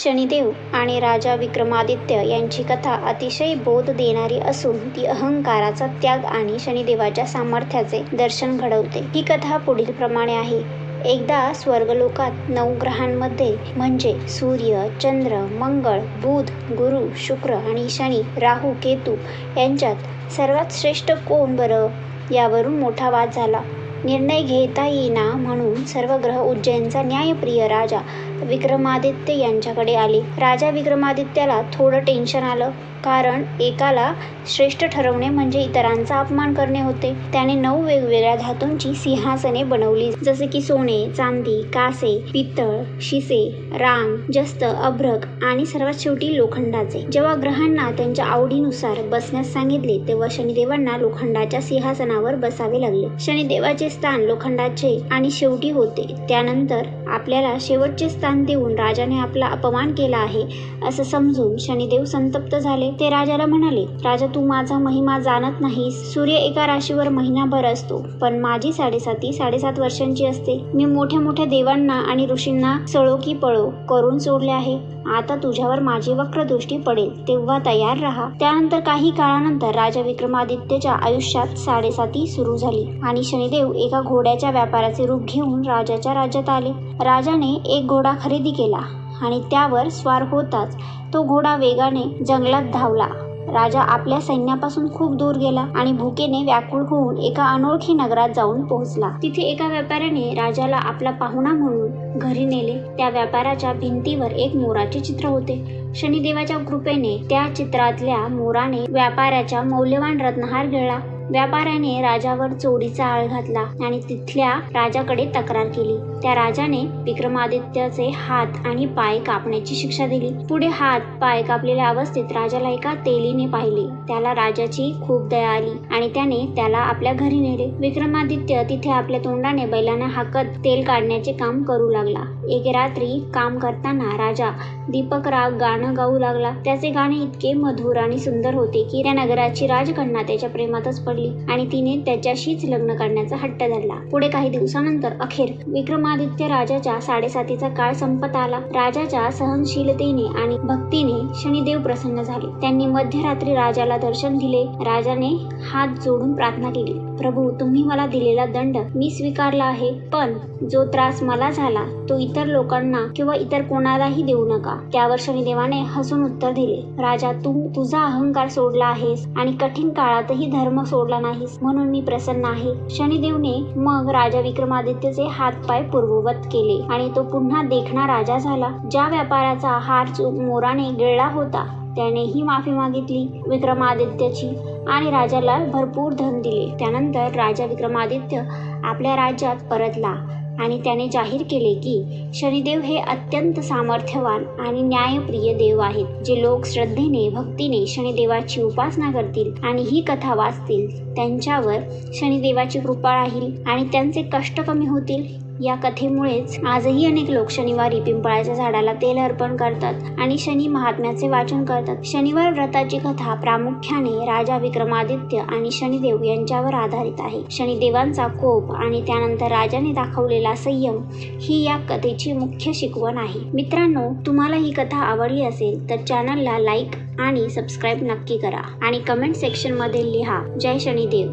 शनिदेव आणि राजा विक्रमादित्य यांची कथा अतिशय बोध देणारी असून ती अहंकाराचा त्याग आणि शनिदेवाच्या सामर्थ्याचे दर्शन घडवते. ही कथा पुढील प्रमाणे आहे. एकदा स्वर्गलोकात 9 ग्रहांमध्ये म्हणजे सूर्य, चंद्र, मंगळ, बुध, गुरु, शुक्र आणि शनी, राहू, केतू यांच्यात सर्वात श्रेष्ठ कोण बरं, यावरून मोठा वाद झाला. निर्णय घेता येईना म्हणून सर्व ग्रह उज्जैनचा न्यायप्रिय राजा विक्रमादित्य यांच्याकडे आले. राजा विक्रमादित्याला थोडं टेन्शन आलं, कारण एकाला श्रेष्ठ ठरवणे म्हणजे इतरांचा अपमान करणे होते. त्याने 9 वेगवेगळ्या धातूंची सिंहासने बनवली, जसे की सोने, चांदी, कासे, पितळ, शिसे, रांग, जस्त, अभ्रक आणि सर्वात शेवटी लोखंडाचे. जेव्हा ग्रहांना त्यांच्या आवडीनुसार बसण्यास सांगितले तेव्हा शनिदेवांना लोखंडाच्या सिंहासनावर बसावे लागले. शनिदेवाचे स्थान लोखंडाचे आणि शेवटी होते. त्यानंतर आपल्याला शेवटचे स्थान देऊन राजाने आपला अपमान केला आहे असं समजून शनिदेव संतप्त झाले. ते राजाला म्हणाले, राजा, तू माझा महिमा जाणत नाहीस. सूर्य एका राशीवर महिनाभर असतो, पण माझी 7.5 वर्षांची असते. मी मोठ्या मोठ्या देवांना आणि ऋषींना सळो की पळो करून सोडले आहे. आता तुझ्यावर माझी वक्रदृष्टी पडेल, तेव्हा तयार राहा. त्यानंतर काही काळानंतर राजा विक्रमादित्यच्या आयुष्यात 7.5 सुरू झाली आणि शनिदेव एका घोड्याच्या व्यापाराचे रूप घेऊन राजाच्या राज्यात आले. राजाने एक घोडा खरेदी केला आणि त्यावर स्वार होताच तो घोडा वेगाने जंगलात धावला. राजा आपल्या सैन्यापासून खूप दूर गेला आणि भुकेने व्याकुळ होऊन एका अनोळखी नगरात जाऊन पोहोचला. तिथे एका व्यापाऱ्याने राजाला आपला पाहुणा म्हणून घरी नेले. त्या व्यापाराच्या भिंतीवर एक मोराचे चित्र होते. शनिदेवाच्या कृपेने त्या चित्रातल्या मोराने व्यापाऱ्याच्या मौल्यवान रत्नहार गिळला. व्यापाऱ्याने राजावर चोरीचा आळ घातला आणि तिथल्या राजाकडे तक्रार केली. त्या राजाने विक्रमादित्याचे हात आणि पाय कापण्याची शिक्षा दिली. पुढे हात पाय कापलेल्या अवस्थेत राजाला एका तेलीने पाहिले. त्याला राजाची खूप दया आली आणि त्याने त्याला आपल्या घरी नेले. विक्रमादित्य तिथे आपल्या तोंडाने बैलांना हाकत तेल काढण्याचे काम करू लागला. एक रात्री काम करताना राजा दीपक राग गाणं गाऊ लागला. त्याचे गाणे इतके मधुर आणि सुंदर होते की त्या नगराची राजकन्या त्याच्या प्रेमातच पडली आणि तिने त्याच्याशीच लग्न करण्याचा हट्ट धरला. पुढे काही दिवसानंतर अखेर विक्रमादित्य राजाच्या 7.5 काळ संपत आला. राजाच्या सहनशीलतेने आणि भक्तीने शनिदेव प्रसन्न झाले. त्यांनी मध्यरात्री राजाला दर्शन दिले. राजाने हात जोडून प्रार्थना केली, प्रभू, तुम्ही मला दिलेला दंड मी स्वीकारला आहे, पण जो त्रास मला झाला तो इतर लोकांना किंवा इतर कोणालाही देऊ नका. त्यावर शनिदेवाने हसून उत्तर दिले, राजा, तू तुझा अहंकार सोडला आहेस आणि कठीण काळातही धर्म सोडला नाहीस, म्हणून मी प्रसन्न आहे. शनिदेवने मग राजा विक्रमादित्यचे हातपाय पूर्ववत केले आणि तो पुन्हा देखणा राजा झाला. ज्या व्यापाराचा हार मोराने गिळला होता त्यानेही माफी मागितली विक्रमादित्याची आणि राजाला भरपूर धन दिले. त्यानंतर राजा विक्रमादित्य आपल्या राज्यात परतला आणि त्याने जाहीर केले की शनिदेव हे अत्यंत सामर्थ्यवान आणि न्यायप्रिय देव आहेत. जे लोक श्रद्धेने भक्तीने शनिदेवाची उपासना करतील आणि ही कथा वाचतील त्यांच्यावर शनिदेवाची कृपा राहील आणि त्यांचे कष्ट कमी होतील. या कथेमुळेच आजही अनेक लोक शनिवारी पिंपळाच्या झाडाला तेल अर्पण करतात आणि शनी महात्म्याचे वाचन करतात. शनिवार व्रताची कथा प्रामुख्याने राजा विक्रमादित्य आणि शनिदेव यांच्यावर आधारित आहे. शनिदेवांचा कोप आणि त्यानंतर राजाने दाखवलेला संयम ही या कथेची मुख्य शिकवण आहे. मित्रांनो, तुम्हाला ही कथा आवडली असेल तर चॅनलला लाईक आणि सबस्क्राईब नक्की करा आणि कमेंट सेक्शनमध्ये लिहा, जय शनिदेव.